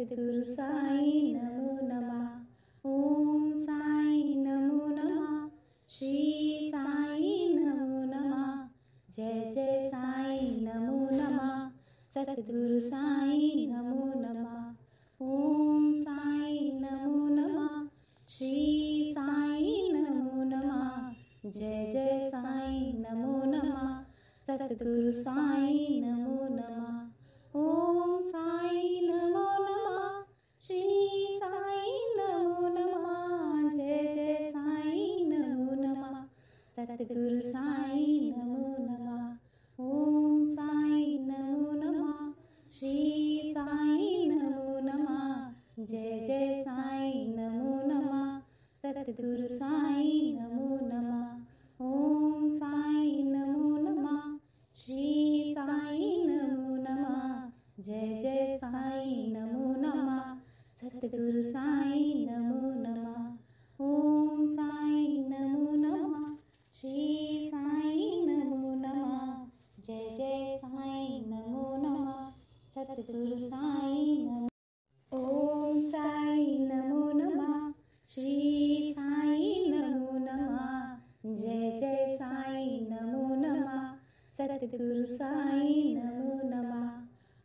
सद्गुरु साई नमो नमः। ओम साई नमो नमः। श्री साई नमो नमः। जय जय साई नमो नमः। सद्गुरु साई नमो नमः। ओम साई नमो नमः। श्री साई नमो नमः। जय जय साई नमो नमः। सद्गुरु साई नमो नमः। ओम साई नमो नमः। श्री साई नमो नमः। जय जय साई नमो नमः। सद्गुरु साई नमो नमः। ओम साई नमो नमः। श्री साई नमो नमः। जय जय साई नमो नमः। सद्गुरु साई नमो नमः। ओम साई नमो नमः। श्री साई नमो नमः। जय जय साई नमो नमः। सद्गुरु साई नमो नमः। ओम साई नमो नमः। श्री साई नमो नमः। जय जय साई नमो नमः। सद्गुरु साई नमो। ओम साई नमो नमः। श्री साई नमो नमः। जय जय साई नमो नमः। सद्गुरु साई नमो नमः।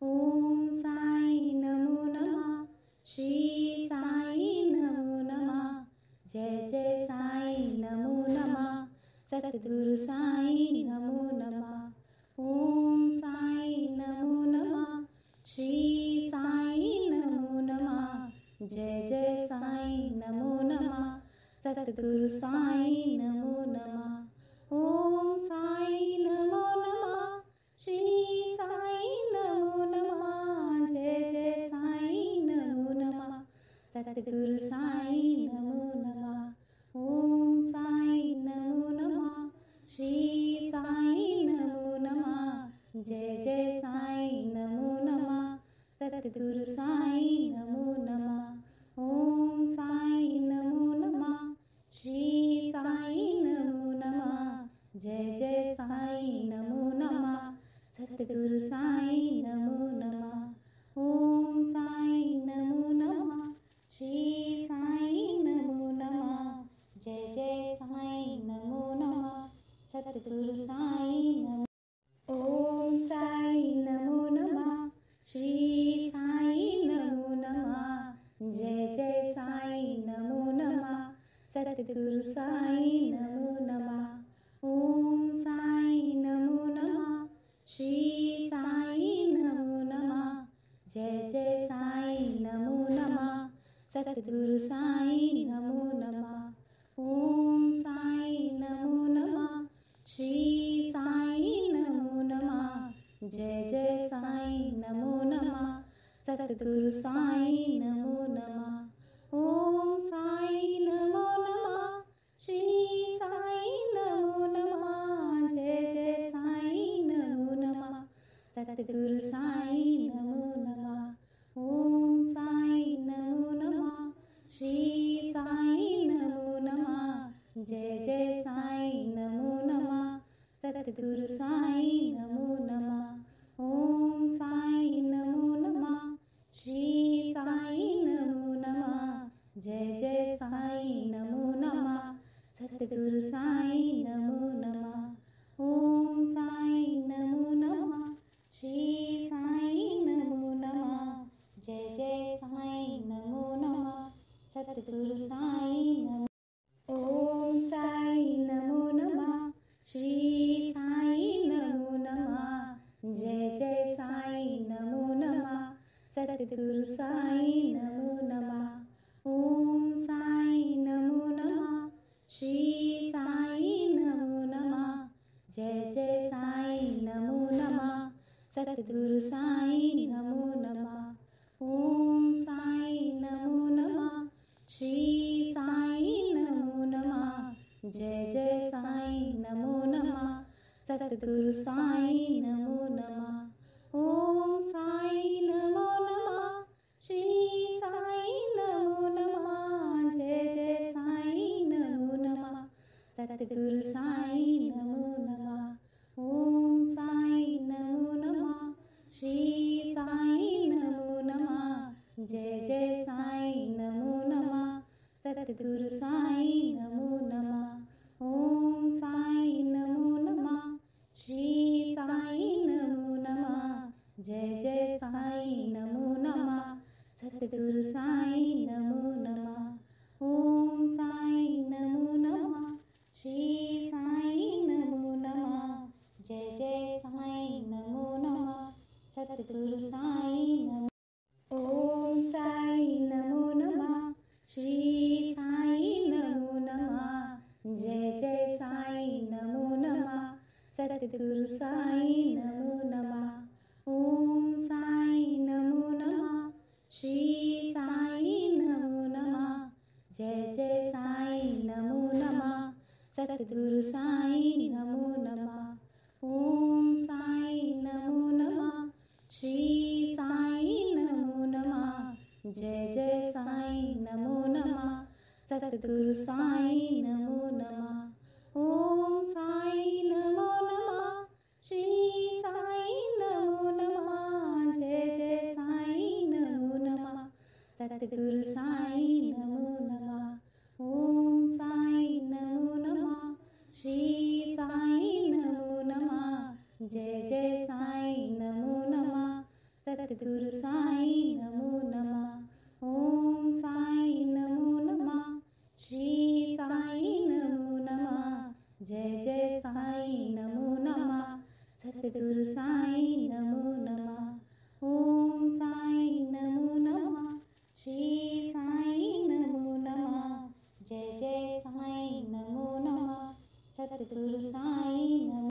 ओम साई नमो नमः। श्री साई नमो नमः। जय जय साई नमो नमः। सद्गुरु साई नमो नमः। ओम साई नमो नमः। श्री साई नमो नमः। जय जय साई नमो नमः। सद्गुरु साई नमो नमः। ओम साई नमो नमः। श्री साई नमो नमः। जय जय साई नमो नमः। सद्गुरु साई नमो नमः। ओम साई नमो नमः। श्री साई नमो नमः। जय जय साई नमो नमः। सद्गुरु साई नमो नमः। ओम साई नमो नमः। श्री साई नमो नमः। जय जय साई नमो नमः। सद्गुरु साई नमो नमः। ओम साई नमो नमः। श्री साई नमो नमः। जय जय साई नमो नमः। सद्गुरु साई नमो। ओम साई नमो नमः। श्री साई नमो नमः। जय जय साई नमो नमः। सद्गुरु साई नमो नमः। ओम साई नमो नमः। श्री साई नमो नमः। जय जय साई नमो नमः। सद्गुरु साई नमो नमः। ओम साई नमो नमः। श्री साई नमो नमः। जय जय साई नमो नमः। सद्गुरु साई नमो नमः। ओम साई नमो नमः। श्री साई नमो नमः। जय जय साई नमो नमः। सद्गुरु साई नमो नमः। ओम साई नमो नमः। श्री साई नमो नमः। जय जय साई नमो नमः। सद्गुरु साई नमो नमः। ओम साई नमो नमः। श्री साई नमो नमः। जय जय साई नमो नमः। सद्गुरु साई नमो नमः। ओम साई नमो नमः। श्री साई नमो नमः। जय जय साई नमो नमः। सद्गुरु साई नमो। ओम साई नमो नमः। श्री साई नमो नमः। जय जय साई नमो नमः। सद्गुरु साई नमो नमः। ओम साई नमो नमः। श्री साई नमो नमः। जय जय साई नमो नमः। सद्गुरु साई नमो नमः। ओम साई नमो नमः। श्री साई नमो नमः। जय जय साई नमो नमः। सद्गुरु साई नमो नमः। ओम साई नमो नमः। श्री साई नमो नमः। जय जय साई नमो नमः। सद्गुरु साई नमो नमः। ओम साई नमो नमः। श्री साई नमो नमः। जय जय साईं नमो नमः। सतगुरु साईं नमो नमः। ओम साईं नमो नमः। श्री साईं नमो नमः। जय जय साईं नमो नमः। सतगुरु साईं नमो नमः। ओम साईं नमो नमः। श्री साईं नमो नमः। जय जय साईं नमो नमः। सतगुरु साईं नमो। ओम साईं नमो नमः। श्री साईं नमो नमः। जय जय साईं नमो नमः। सतगुरु साईं नमो नमः। ओम साईं नमो नमः। श्री साईं नमो नमः। जय जय साईं नमो नमः। सतगुरु साईं नमो नमः। ओम साईं नमो नमः। श्री साईं नमो नमः। जय जय साईं नमो नमः। सतगुरु साईं नमो नमः। ओम साईं नमो नमः। श्री साईं नमो नमः। जय जय साईं नमो नमः। सतगुरु साईं नमो नमः। ओम साईं नमो नमः। श्री साईं नमो नमः। जय जय साईं नमो नमः। सतगुरु साईं नमो नमः। ओम साईं नमो नमः। श्री साईं नमो नमः। जय जय साईं नमो नमः। सतगुरु साईं नमो नमः। ओम साईं नमो नमः। श्री साईं नमो नमः। जय जय साईं नमो नमः। सतगुरु साईं नमो।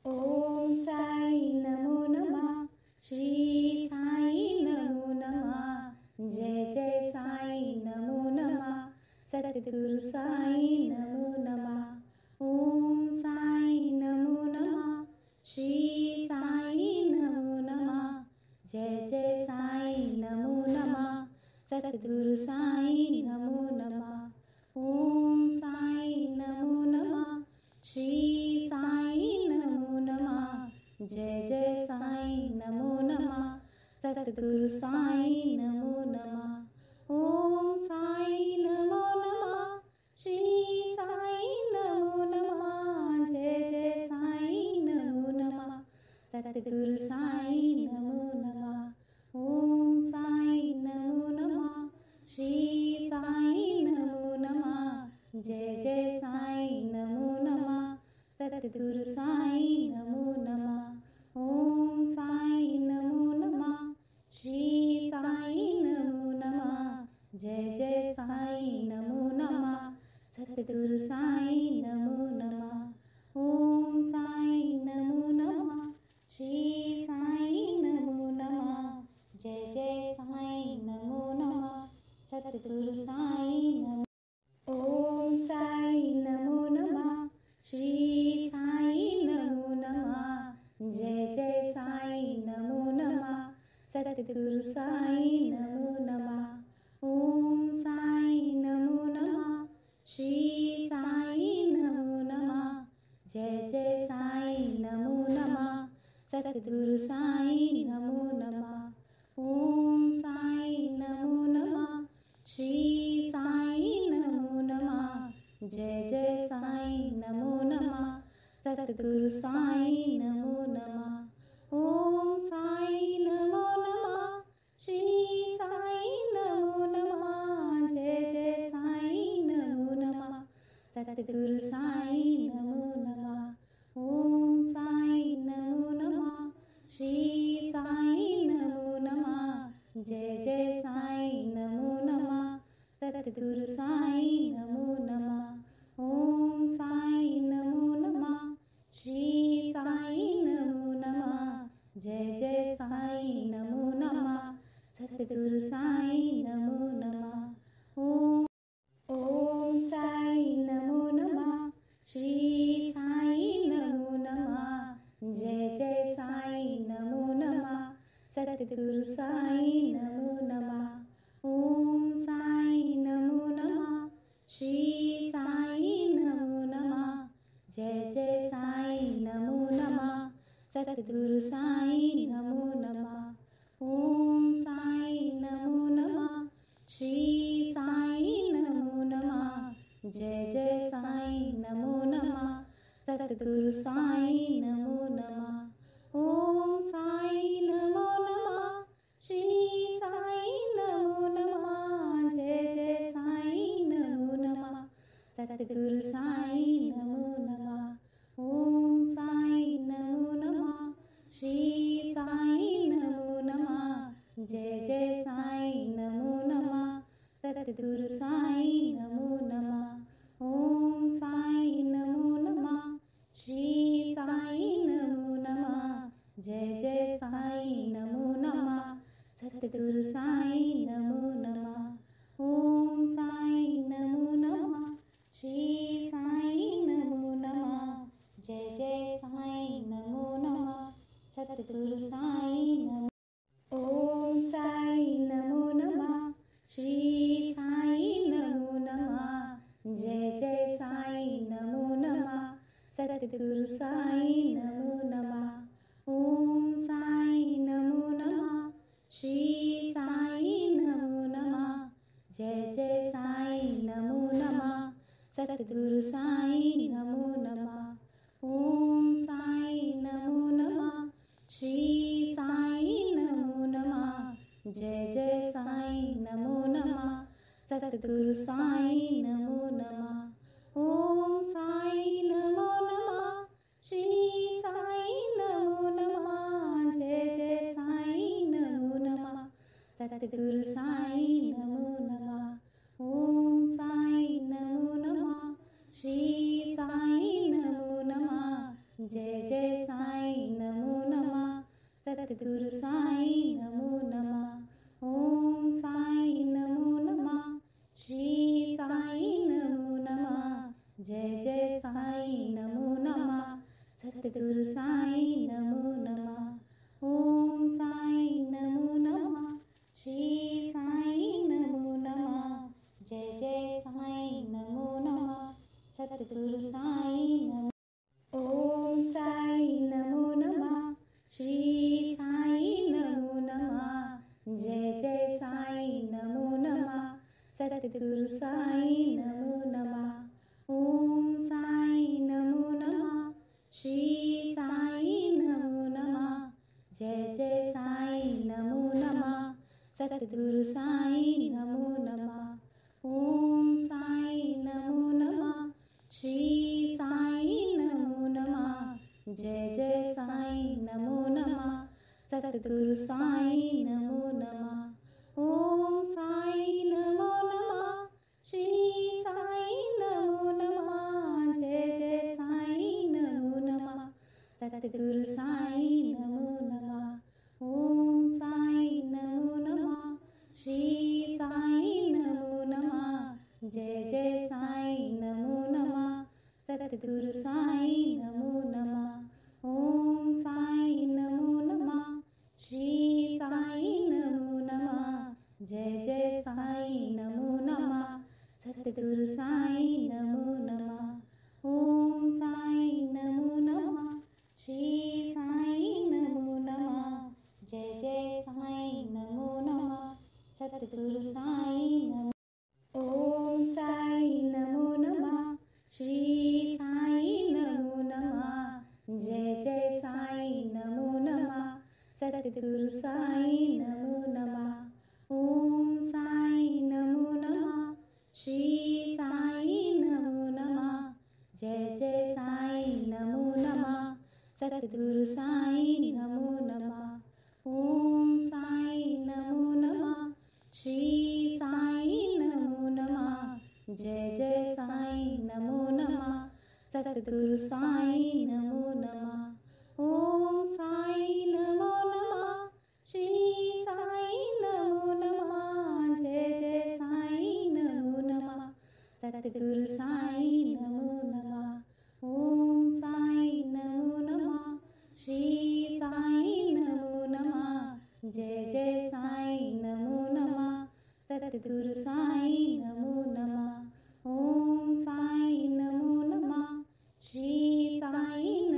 ओम साईं नमो नमः। श्री साईं नमो नमः। जय जय साईं नमो नमः। सतगुरु साईं नमो नमः। ओम साईं नमो नमः। श्री साईं नमो नमः। जय जय साईं नमो नमः। सतगुरु साईं नमो नमः। ओम साईं नमो नमः। श्री साईं नमो नमः। जय जय साईं नमो नमः। सतगुरु साईं नमो नमः। ओम साईं नमो नमः। श्री साईं नमो नमः। जय जय साईं नमो नमः। सतगुरु साईं नमो नमः। ओम साईं नमो नमः। श्री साईं नमो नमः। जय जय साईं नमो नमः। सतगुरु साईं नमो नमः। ओम साईं नमो नमः। श्री साईं नमो नमः। जय जय साईं नमो नमः। सतगुरु साईं नमो नमः। ओम साईं नमो नमः। श्री साईं नमो नमः। जय जय साईं नमो नमः। सतगुरु साईं नमो। ओम साईं नमो नमः। श्री साईं नमो नमः। जय जय साईं नमो नमः। सतगुरु साईं नमो नमः। ओम साईं नमो नमः। श्री साईं नमो नमः। जय जय साईं नमो नमः। सतगुरु साईं नमो नमः। ओम साईं नमो नमः। श्री साईं नमो नमः। जय जय साईं नमो नमः। सतगुरु साईं नमो नमः। ओम साईं नमो नमः। श्री साईं नमो नमः। जय जय साईं नमो नमः। सतगुरु साईं नमो नमः। ओम साईं नमो नमः। श्री साईं नमो नमः। जय जय साईं नमो नमः। सतगुरु साईं नमो नमः। ओम साईं नमो नमः। श्री साईं नमो नमः। जय जय साईं नमो नमः। सतगुरु साईं नमो नमः। ओम साईं नमो नमः। श्री साईं नमो नमः। जय जय साईं नमो नमः। सतगुरु साईं नमो नमः। ओम साईं नमो नमः। श्री साईं नमो नमः। जय जय साईं नमो नमः। सतगुरु साईं नमो नमः। ओम साईं नमो नमः। जय जय साईं नमो नमः सतगुरु साईं नमो नमः ओम साईं नमो नमः श्री साईं नमो नमः जय जय साईं नमो नमः सतगुरु साईं नमो नमः ओम साईं नमो नमः श्री साईं नमो नमः जय जय साईं नमो नमः सतगुरु साईं नमो नमः ओम साईं नमो नमः श्री साईं नमो नमः जय जय साईं नमो नमः सतगुरु साईं नमो नमः ओम साईं नमो नमः श्री साईं नमो नमः जय जय साईं नमो नमः सतगुरु साईं नमो ओम साईं नमो नमः श्री साईं नमो नमः जय जय साईं नमो नमः सतगुरु साईं नमो नमः ओम साईं नमो नमः श्री साईं नमो नमः जय जय साईं नमो नमः सतगुरु साईं नमो नमः ओम साईं नमो नमः श्री साईं नमो नमः जय जय साईं नमो नमः सतगुरु साईं नमो नमः ओम साईं नमो नमः श्री साईं नमो नमः जय जय साईं नमो नमः सतगुरु साईं नमो नमः ओम साईं नमो नमः श्री साईं नमो नमः जय जय साईं नमो नमः सतगुरु साईं नमो नमः ओम साईं नमो नमः श्री साईं नमो नमः जय जय साईं नमो नमः सतगुरु साईं नमो नमः ओम साईं नमो नमः श्री साईं नमो नमः जय जय साईं नमो नमः सतगुरु साईं नमो ओम साईं नमो नमः श्री साईं नमो नमः जय जय साईं नमो नमः सतगुरु साईं नमो नमः ओम साईं नमो नमः श्री साईं नमो नमः जय जय साईं नमो नमः सतगुरु साईं नमो नमः ओम साईं नमो नमः श्री साईं नमो नमः जय जय साईं नमो नमः सतगुरु साईं नमो नमः ओम साईं नमो नमः श्री साईं नमो नमः जय जय साईं नमो नमः सतगुरु साईं नमो नमः ओम साईं नमो नमः श्री साईं नमो नमः जय जय साईं नमो नमः सतगुरु साईं नमो नमः ओम साईं नमो नमः श्री साईं नमो नमः जय जय साईं नमो नमः सतगुरु साईं नमो नमः ओम साईं नमो नमः श्री साईं नमो नमः जय जय साईं नमो नमः सतगुरु साईं नमो ओम साईं नमो नमः श्री साईं नमो नमः जय जय साईं नमो नमः सतगुरु साईं नमो नमः ओम साईं नमो नमः श्री साईं नमो नमः जय जय साईं नमो नमः सतगुरु साईं नमो नमः ओम साईं नमो नमः श्री साईं नमो नमः जय जय साईं नमो नमः सतगुरु साईं नमो नमः ओम साईं नमो नमः श्री साईं नमो नमः जय जय साईं नमो नमः सतगुरु साईं नमो नमः ओम साईं नमो नमः श्री साईं नमो नमः जय जय साईं नमो नमः सतगुरु साईं नमो नमः ओम साईं नमो नमः श्री साईं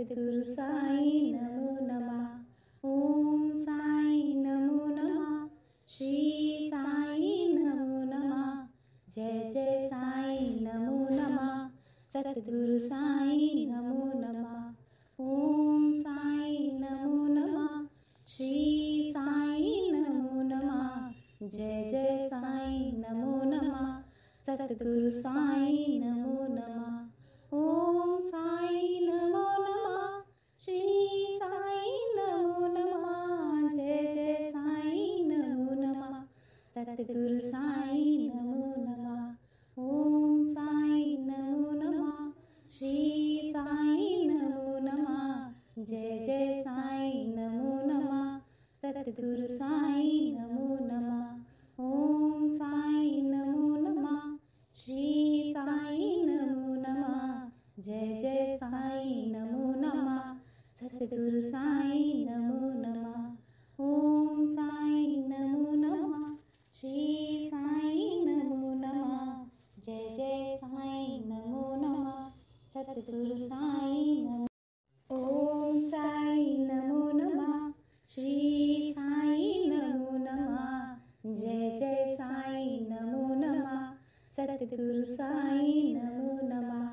सतगुरु साई नमो नमः। ओम साई नमो नमः। श्री साई नमो नमः। जय जय साई नमो नमः। सतगुरु साई नमो नमः। ओम साई नमो नमः। श्री साई नमो नमः। जय जय साई नमो नमः। सतगुरु साई नमो नमः। ओम साई नमो नमः। श्री साई नमो नमः। जय जय साई नमो नमः। सतगुरु साई नमो नमः। ओम साई नमो नमः। श्री साई नमो नमः। जय जय साई नमो नमः। सतगुरु साई नमो नमः। ओम साई नमो नमः। श्री साई नमो नमः। जय जय साई नमो नमः। सतगुरु साई नमो नमः। ओम साई नमो नमः। श्री साई नमो नमः। जय जय साई नमो नमः। सतगुरु साई नमो। ओम साई नमो नमः। श्री साई नमो नमः। जय जय साई नमो नमः। सतगुरु साई नमो नमः।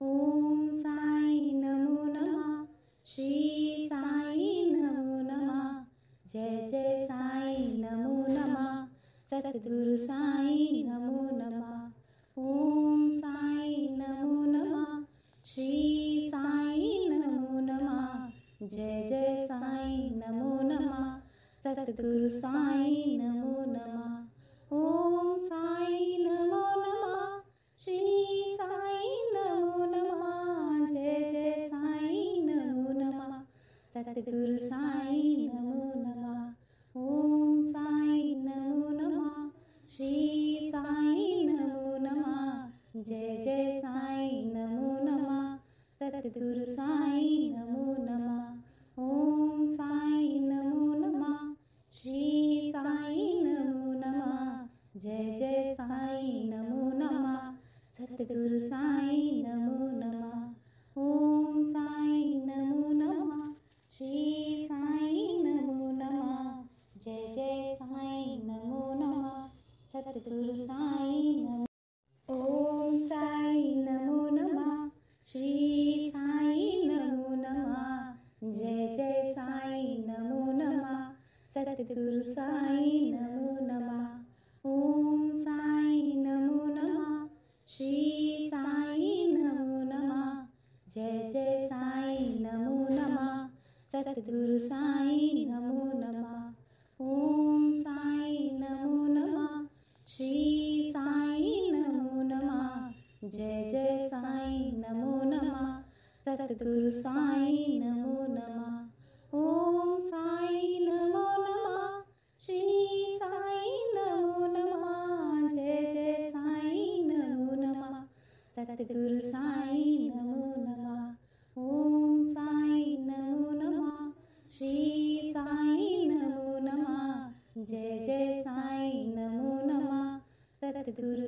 ओम साई नमो नमः। श्री साई नमो नमः। जय जय साई नमो नमः। सतगुरु साई नमो नमः। ओम साई नमो नमः। श्री साई नमो नमः। जय जय साई नमो नमः। सतगुरु साई नमो नमः। ओम साई नमो नमः। श्री साई नमो नमः। जय जय साई नमो नमः। सतगुरु साई नमो नमः। ओम साई नमो नमः। श्री साई नमो नमः। जय जय साई नमो नमः। सतगुरु साई नमो नमः। ओम साई नमो नमः। श्री साई नमो नमः। जय जय साई नमो नमः। सतगुरु साई नमो नमः। ओम साई नमो नमः। श्री साई नमो नमः। जय जय साई नमो नमः। सतगुरु साई नमो। ओम साई नमो नमः। श्री साई नमो नमः। जय जय साई नमो नमः। सतगुरु साई नमो नमः। ओम साई नमो नमः। श्री साई नमो नमः। जय जय साई नमो नमः। सतगुरु साई नमो नमः। ओम साई नमो नमः। श्री साई नमो नमः। जय जय साई नमो नमः। सतगुरु साई नमो नमः। ओम साई नमो नमः। श्री साई नमो नमः। जय जय साई नमो नमः। सतगुरु साई नमो नमः। ओम साई नमो नमः। श्री साई नमो नमः। जय जय साई नमो नमः। सतगुरु